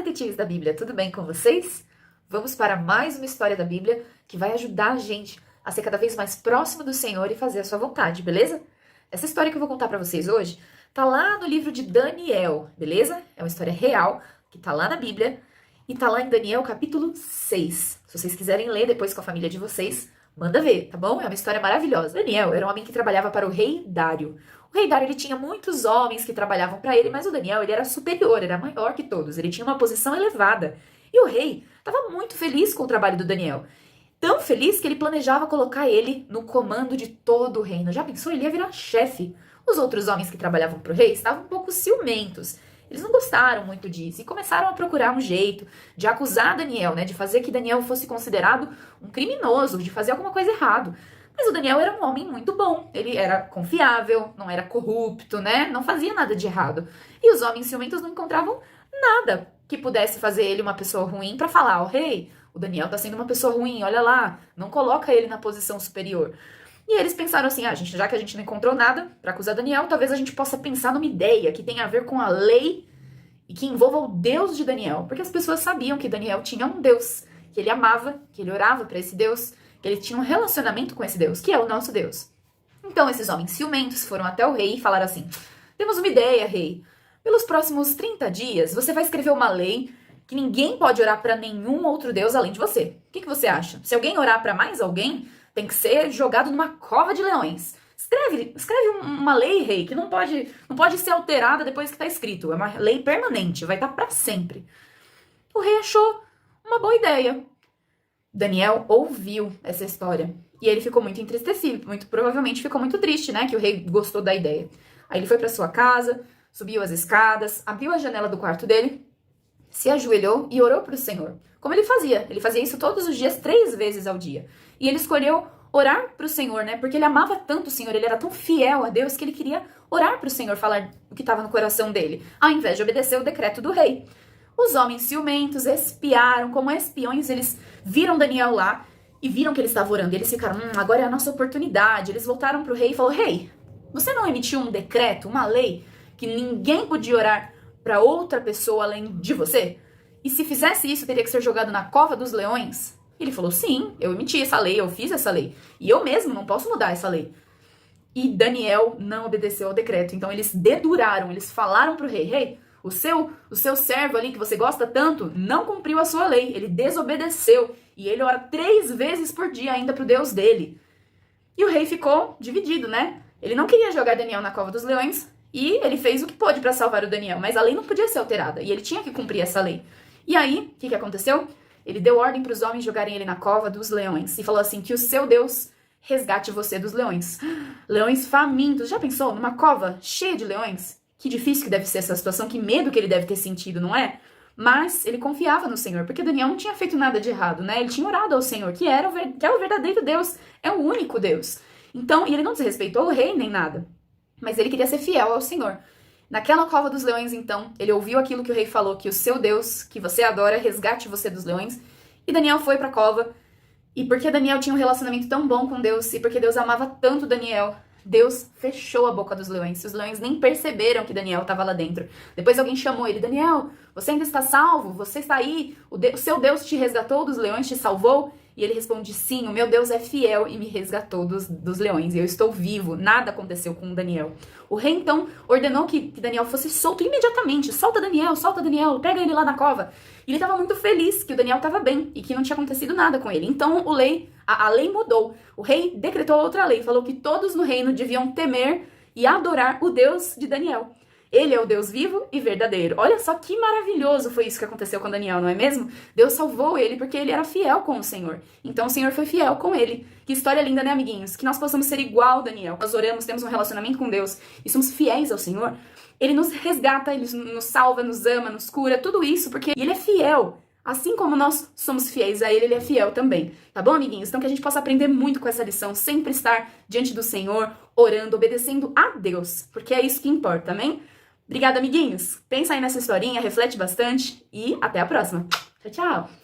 detetives da Bíblia, tudo bem com vocês? Vamos para mais uma história da Bíblia que vai ajudar a gente a ser cada vez mais próximo do Senhor e fazer a sua vontade, beleza? Essa história que eu vou contar para vocês hoje tá lá no livro de Daniel, beleza? É uma história real que tá lá na Bíblia e tá lá em Daniel capítulo 6. Se vocês quiserem ler depois com a família de vocês, manda ver, tá bom? É uma história maravilhosa. Daniel era um homem que trabalhava para o rei Dário. O rei Dário, ele tinha muitos homens que trabalhavam para ele, mas o Daniel, ele era superior, era maior que todos. Ele tinha uma posição elevada. E o rei estava muito feliz com o trabalho do Daniel. Tão feliz que ele planejava colocar ele no comando de todo o reino. Já pensou? Ele ia virar chefe. Os outros homens que trabalhavam para o rei estavam um pouco ciumentos. Eles não gostaram muito disso e começaram a procurar um jeito de acusar Daniel, né? De fazer que Daniel fosse considerado um criminoso, de fazer alguma coisa errada. Mas o Daniel era um homem muito bom. Ele era confiável, não era corrupto, né? Não fazia nada de errado. E os homens ciumentos não encontravam nada que pudesse fazer ele uma pessoa ruim para falar, ó, rei, o Daniel tá sendo uma pessoa ruim, olha lá, não coloca ele na posição superior. E eles pensaram assim, gente, já que a gente não encontrou nada para acusar Daniel, talvez a gente possa pensar numa ideia que tenha a ver com a lei e que envolva o Deus de Daniel. Porque as pessoas sabiam que Daniel tinha um Deus, que ele amava, que ele orava para esse Deus, que ele tinha um relacionamento com esse Deus, que é o nosso Deus. Então esses homens ciumentos foram até o rei e falaram assim, temos uma ideia, rei. Pelos próximos 30 dias, você vai escrever uma lei que ninguém pode orar para nenhum outro Deus além de você. O que você acha? Se alguém orar para mais alguém, tem que ser jogado numa cova de leões. Escreve uma lei, rei, que não pode ser alterada depois que está escrito. É uma lei permanente, vai estar para sempre. O rei achou uma boa ideia. Daniel ouviu essa história e ele ficou muito entristecido, muito provavelmente ficou muito triste, né, que o rei gostou da ideia. Aí ele foi para sua casa, subiu as escadas, abriu a janela do quarto dele, se ajoelhou e orou para o Senhor. Como ele fazia isso todos os dias, 3 vezes ao dia. E ele escolheu orar para o Senhor, né? Porque ele amava tanto o Senhor, ele era tão fiel a Deus que ele queria orar para o Senhor, falar o que estava no coração dele, ao invés de obedecer o decreto do rei. Os homens ciumentos espiaram, como espiões, eles viram Daniel lá e viram que ele estava orando. E eles ficaram, agora é a nossa oportunidade. Eles voltaram para o rei e falaram, rei, você não emitiu um decreto, uma lei, que ninguém podia orar para outra pessoa além de você? E se fizesse isso, teria que ser jogado na cova dos leões? Ele falou, sim, eu emiti essa lei, eu fiz essa lei. E eu mesmo não posso mudar essa lei. E Daniel não obedeceu ao decreto. Então eles deduraram, eles falaram pro rei, rei, o seu servo ali que você gosta tanto não cumpriu a sua lei. Ele desobedeceu. E ele ora 3 vezes por dia ainda pro Deus dele. E o rei ficou dividido, né? Ele não queria jogar Daniel na cova dos leões. E ele fez o que pôde para salvar o Daniel. Mas a lei não podia ser alterada. E ele tinha que cumprir essa lei. E aí, o que aconteceu? Ele deu ordem para os homens jogarem ele na cova dos leões. E falou assim, que o seu Deus resgate você dos leões. Leões famintos. Já pensou? Numa cova cheia de leões? Que difícil que deve ser essa situação. Que medo que ele deve ter sentido, não é? Mas ele confiava no Senhor. Porque Daniel não tinha feito nada de errado, né? Ele tinha orado ao Senhor, que é o verdadeiro Deus. É o único Deus. Então, e ele não desrespeitou o rei nem nada. Mas ele queria ser fiel ao Senhor. Naquela cova dos leões, então, ele ouviu aquilo que o rei falou, que o seu Deus, que você adora, resgate você dos leões. E Daniel foi para a cova. E porque Daniel tinha um relacionamento tão bom com Deus, e porque Deus amava tanto Daniel, Deus fechou a boca dos leões. Os leões nem perceberam que Daniel estava lá dentro. Depois alguém chamou ele, Daniel, você ainda está salvo? Você está aí? O seu Deus te resgatou dos leões, te salvou? E ele responde, sim, o meu Deus é fiel e me resgatou dos leões. E eu estou vivo, nada aconteceu com Daniel. O rei, então, ordenou que Daniel fosse solto imediatamente. Solta Daniel, pega ele lá na cova. E ele estava muito feliz que o Daniel estava bem e que não tinha acontecido nada com ele. Então, a lei mudou. O rei decretou outra lei, falou que todos no reino deviam temer e adorar o Deus de Daniel. Ele é o Deus vivo e verdadeiro. Olha só que maravilhoso foi isso que aconteceu com Daniel, não é mesmo? Deus salvou ele porque ele era fiel com o Senhor. Então o Senhor foi fiel com ele. Que história linda, né, amiguinhos? Que nós possamos ser igual Daniel. Nós oramos, temos um relacionamento com Deus e somos fiéis ao Senhor. Ele nos resgata, ele nos salva, nos ama, nos cura, tudo isso porque ele é fiel. Assim como nós somos fiéis a ele, ele é fiel também. Tá bom, amiguinhos? Então que a gente possa aprender muito com essa lição. Sempre estar diante do Senhor, orando, obedecendo a Deus. Porque é isso que importa, amém? Obrigada, amiguinhos. Pensa aí nessa historinha, reflete bastante e até a próxima. Tchau, tchau!